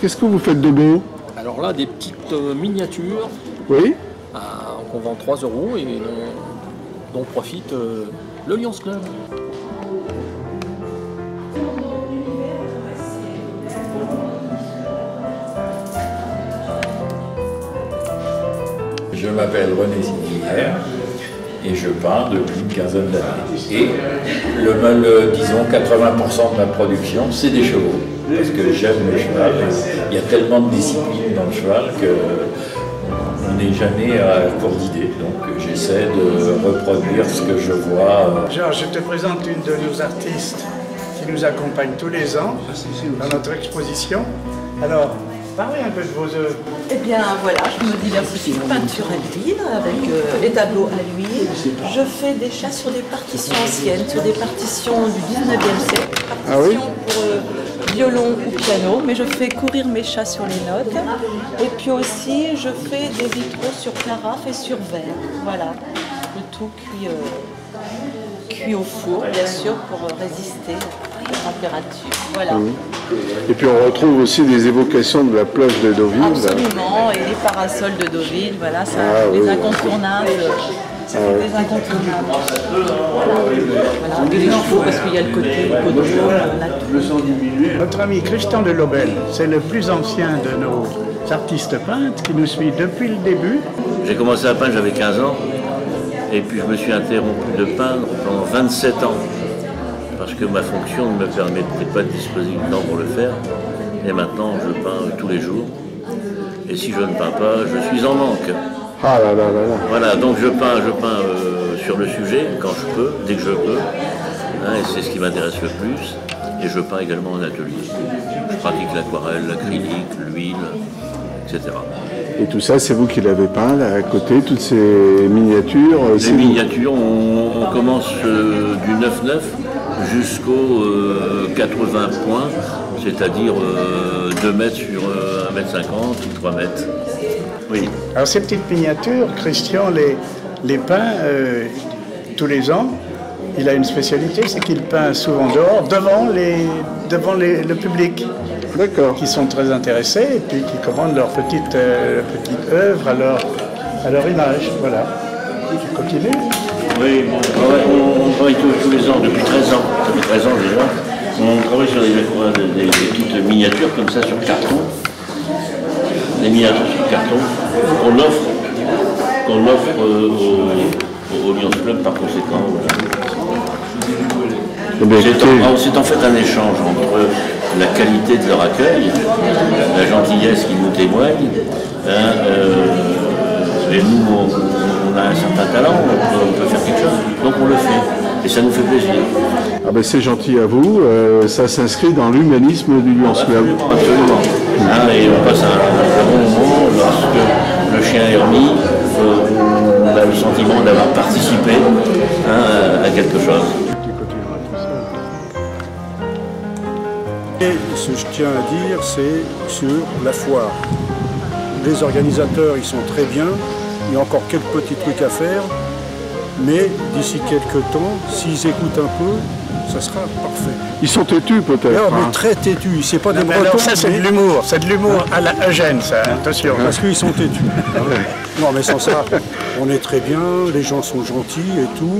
Qu'est-ce que vous faites de beau? Alors là, des petites miniatures Oui. qu'on vend 3 € et dont profite le Lions Club. Je m'appelle René Sinière et je peins depuis une quinzaine d'années. Et disons 80% de ma production, c'est des chevaux. Parce que j'aime le cheval. Il y a tellement de discipline dans le cheval qu'on n'est jamais à court d'idées. Donc j'essaie de reproduire ce que je vois. Georges, je te présente une de nos artistes qui nous accompagne tous les ans dans notre exposition. Alors, parlez un peu de vos œuvres. Eh bien voilà, je me diversifie, peinture à l'huile avec les tableaux à l'huile. Je fais des chats sur des partitions anciennes, sur des partitions du 19e siècle, partitions pour violon ou piano, mais je fais courir mes chats sur les notes. Et puis aussi, je fais des vitraux sur carafe et sur verre. Voilà, le tout cuit au four, bien sûr, pour résister à la température. Voilà. Et puis on retrouve aussi des évocations de la plage de Deauville. Absolument, et les parasols de Deauville, voilà, ça, les incontournables. C'est des incontournables. Voilà, il en faut parce qu'il y a le côté Notre ami Christian de Lobel, c'est le plus ancien de nos artistes peintres qui nous suit depuis le début. J'ai commencé à peindre, j'avais 15 ans. Et puis je me suis interrompu de peindre pendant 27 ans. Parce que ma fonction ne me permettait pas de disposer du temps pour le faire. Et maintenant, je peins tous les jours. Et si je ne peins pas, je suis en manque. Ah là là là là. Voilà, donc je peins sur le sujet, quand je peux, dès que je peux. Hein, et c'est ce qui m'intéresse le plus. Et je peins également en atelier. Je pratique l'aquarelle, l'acrylique, l'huile, etc. Et tout ça, c'est vous qui l'avez peint, là, à côté, toutes ces miniatures. Les miniatures, on commence du 9-9 jusqu'au 80 points, c'est-à-dire 2 mètres sur 1,50 m ou 3 mètres. Oui. Alors ces petites miniatures, Christian les peint tous les ans. Il a une spécialité, c'est qu'il peint souvent dehors, devant le public. D'accord. Qui sont très intéressés et puis qui commandent leur petite œuvre à leur image. Voilà. Tu continues? Oui, on travaille tous les ans, depuis 13 ans. Ça fait 13 ans déjà. On travaille sur des petites miniatures comme ça sur carton. Des miniatures sur carton qu'on offre au Lions Club par conséquent. Voilà. C'est en fait un échange entre la qualité de leur accueil, la gentillesse qu'ils nous témoignent, et nous, on a un certain talent, on peut faire quelque chose, donc on le fait, et ça nous fait plaisir. Ah ben c'est gentil à vous, ça s'inscrit dans l'humanisme du Lions Club. Absolument. Et on passe un bon moment lorsque le chien est remis, on a le sentiment d'avoir participé à quelque chose. Et ce que je tiens à dire, c'est sur la foire. Les organisateurs, ils sont très bien. Il y a encore quelques petits trucs à faire. Mais d'ici quelques temps, s'ils écoutent un peu, ça sera parfait. Ils sont têtus peut-être. Mais très têtus. C'est pas des Bretons. Alors ça, c'est de l'humour. C'est de l'humour à la Eugène, ça. Attention. Parce qu'ils sont têtus. Non, mais sans ça, on est très bien. Les gens sont gentils et tout.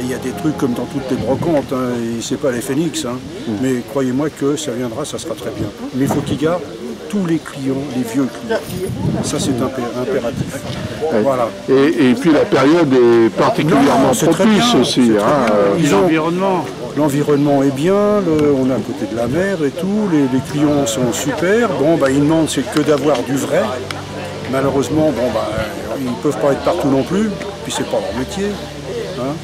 Il y a des trucs comme dans toutes les brocantes, hein, et c'est pas les phénix, hein, mais croyez-moi que ça viendra, ça sera très bien. Mais il faut qu'ils gardent tous les clients, les vieux clients. Ça c'est impératif. Ouais. Voilà. Et puis la période est particulièrement propice aussi. L'environnement est bien, on est à côté de la mer et tout, les clients sont super. Bon, ils demandent c'est que d'avoir du vrai. Malheureusement, ils ne peuvent pas être partout non plus, puis c'est pas leur métier. Hein.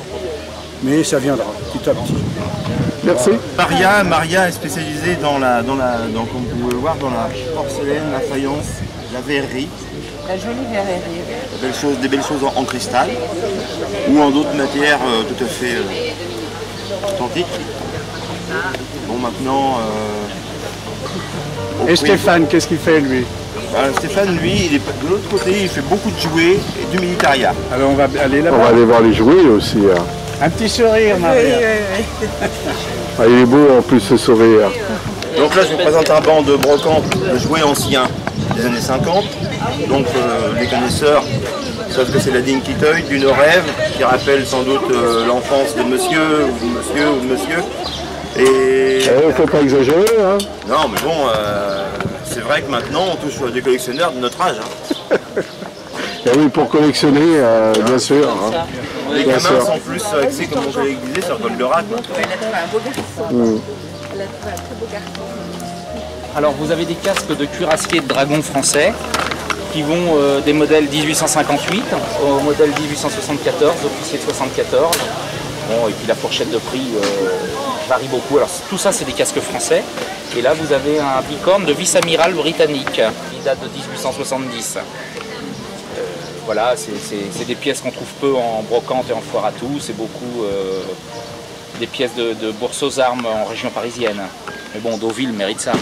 Mais ça viendra petit à petit. Merci. Maria est spécialisée comme vous pouvez le voir, dans la porcelaine, la faïence, la verrerie. La jolie verrerie. Des belles choses en cristal ou en d'autres matières tout à fait authentiques. Bon, maintenant. Et Stéphane, qu'est-ce qu'il fait lui? Stéphane, lui, il est de l'autre côté, il fait beaucoup de jouets et du militaria. Alors on va aller là-bas. On va aller voir les jouets aussi. Hein. Un petit sourire, Maria. Oui. Ah, il est beau en plus ce sourire. Donc là, je vous présente un banc de brocante de jouets anciens des années 50. Donc les connaisseurs savent que c'est la Dinky Toy d'une rêve qui rappelle sans doute l'enfance de monsieur ou de monsieur. Et... faut pas exagérer, hein. Non, mais bon, c'est vrai que maintenant on touche des collectionneurs de notre âge. Hein. Et oui, pour collectionner, bien sûr. Hein. Les gamins sont plus axés, comme mon collègue disait, sur Goldorak. Alors vous avez des casques de cuirassier de dragon français qui vont des modèles 1858 au modèle 1874, officier de 74. Bon, et puis la fourchette de prix varie beaucoup. Alors tout ça c'est des casques français. Et là vous avez un bicorne de vice-amiral britannique qui date de 1870. Voilà, c'est des pièces qu'on trouve peu en brocante et en foire à tout. C'est beaucoup des pièces de bourse aux armes en région parisienne. Mais bon, Deauville mérite ça.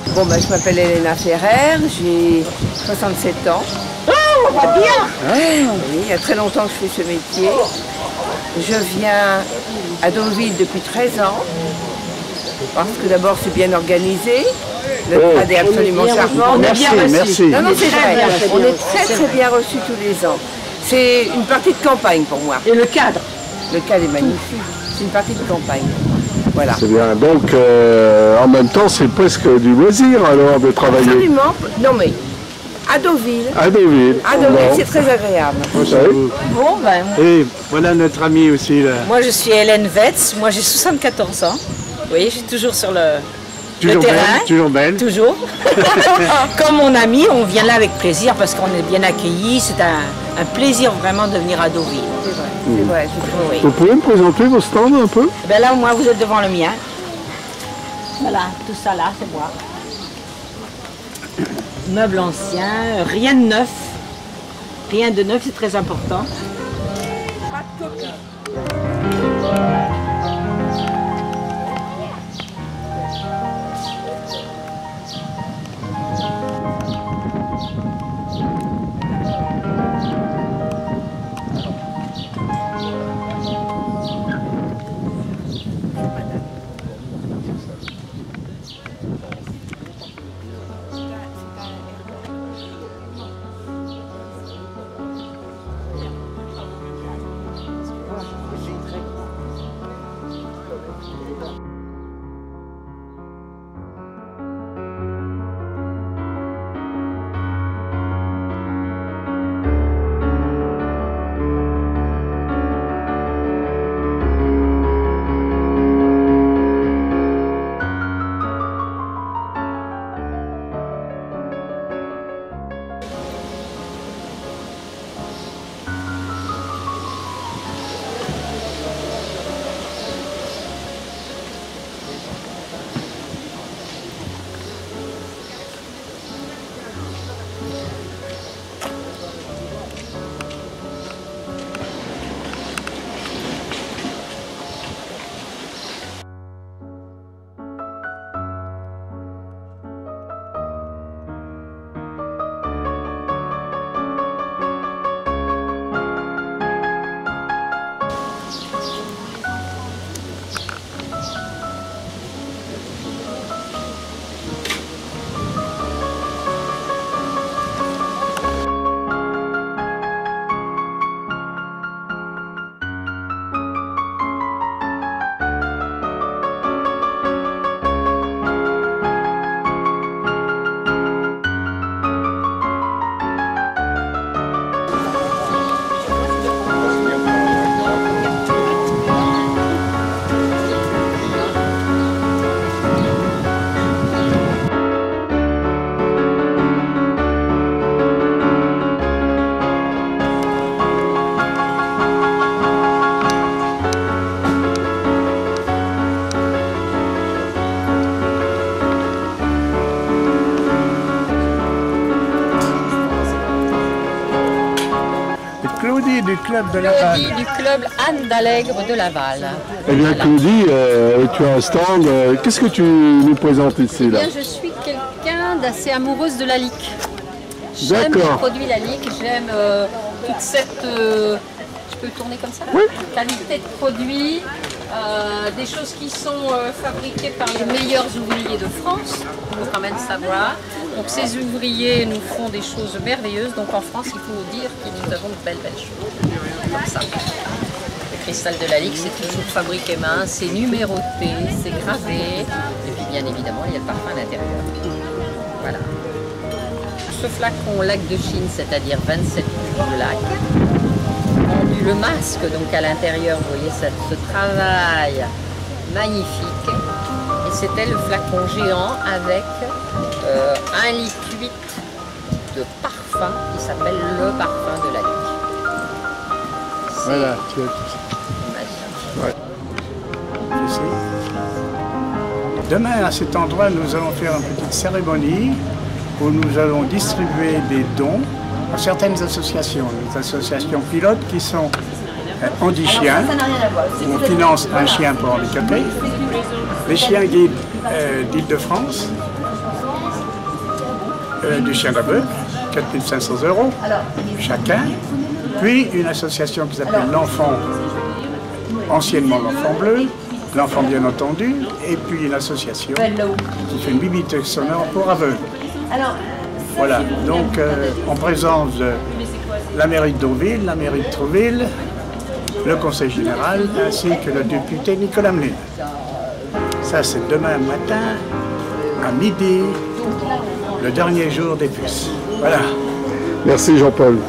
Bon, je m'appelle Elena Ferrer, j'ai 67 ans. Oh, on va bien! Oui, il y a très longtemps que je fais ce métier. Je viens à Deauville depuis 13 ans. Parce que d'abord, c'est bien organisé. Le trad est absolument charmant. On est bien reçus. Merci. Non, non, c'est vrai. On est très bien reçus tous les ans. C'est une partie de campagne pour moi. Et le cadre? Le cadre est magnifique. C'est une partie de campagne. Voilà. C'est bien. Donc, en même temps, c'est presque du loisir alors de travailler. Absolument. Non mais, à Deauville. À Deauville. À Deauville, c'est très agréable. Bon, ben. Et voilà notre amie aussi là. Moi, je suis Hélène Vetz. Moi, j'ai 74 ans. Vous voyez, je suis toujours sur le Toujours terrain. belle, toujours belle. Toujours. Comme mon ami, on vient là avec plaisir parce qu'on est bien accueillis. C'est un plaisir vraiment de venir à Deauville. C'est vrai, c'est vrai. Oui. Vous pouvez me présenter vos stands un peu? Ben là, moi, vous êtes devant le mien. Voilà, tout ça là, c'est moi. Meubles anciens, rien de neuf. Rien de neuf, c'est très important. Pas de copie. Claudie du club de Laval. Du club Anne d'Allègre de Laval. Eh bien, Claudie, tu as un stand. Qu'est-ce que tu nous présentes ici là? Eh bien, je suis quelqu'un d'assez amoureuse de la lique. J'aime les produits la lique, j'aime toute cette... je peux tourner comme ça? Oui. Qualité de produit, Des choses qui sont fabriquées par les meilleurs ouvriers de France, il faut quand même savoir. Donc ces ouvriers nous font des choses merveilleuses. Donc en France, il faut dire que nous avons de belles choses. Comme ça. Le cristal de la Ligue, c'est toujours fabriqué main, c'est numéroté, c'est gravé. Et puis bien évidemment, il y a le parfum à l'intérieur. Voilà. Ce flacon lac de Chine, c'est-à-dire 27 coups de lac, rendu le masque donc à l'intérieur, vous voyez ce travail magnifique. Et c'était le flacon géant avec 1,8 litre de parfum qui s'appelle le parfum de la Ligue. Voilà, tu as tout ça. Ouais. Demain, à cet endroit, nous allons faire une petite cérémonie où nous allons distribuer des dons à certaines associations, des associations pilotes qui sont Handi-Chiens, où on finance un chien pour handicapés, les chiens guides d'Île-de-France, du chien d'aveugle, 4 500 € chacun, puis une association qui s'appelle l'Enfant, anciennement l'Enfant Bleu, l'Enfant bien entendu, et puis une association qui fait une bibliothèque sonore pour aveugles. Voilà, donc en présence de la mairie de Deauville, la mairie de Trouville, le conseil général, ainsi que le député Nicolas Mlin. Ça, c'est demain matin, à midi, le dernier jour des puces. Voilà. Merci Jean-Paul.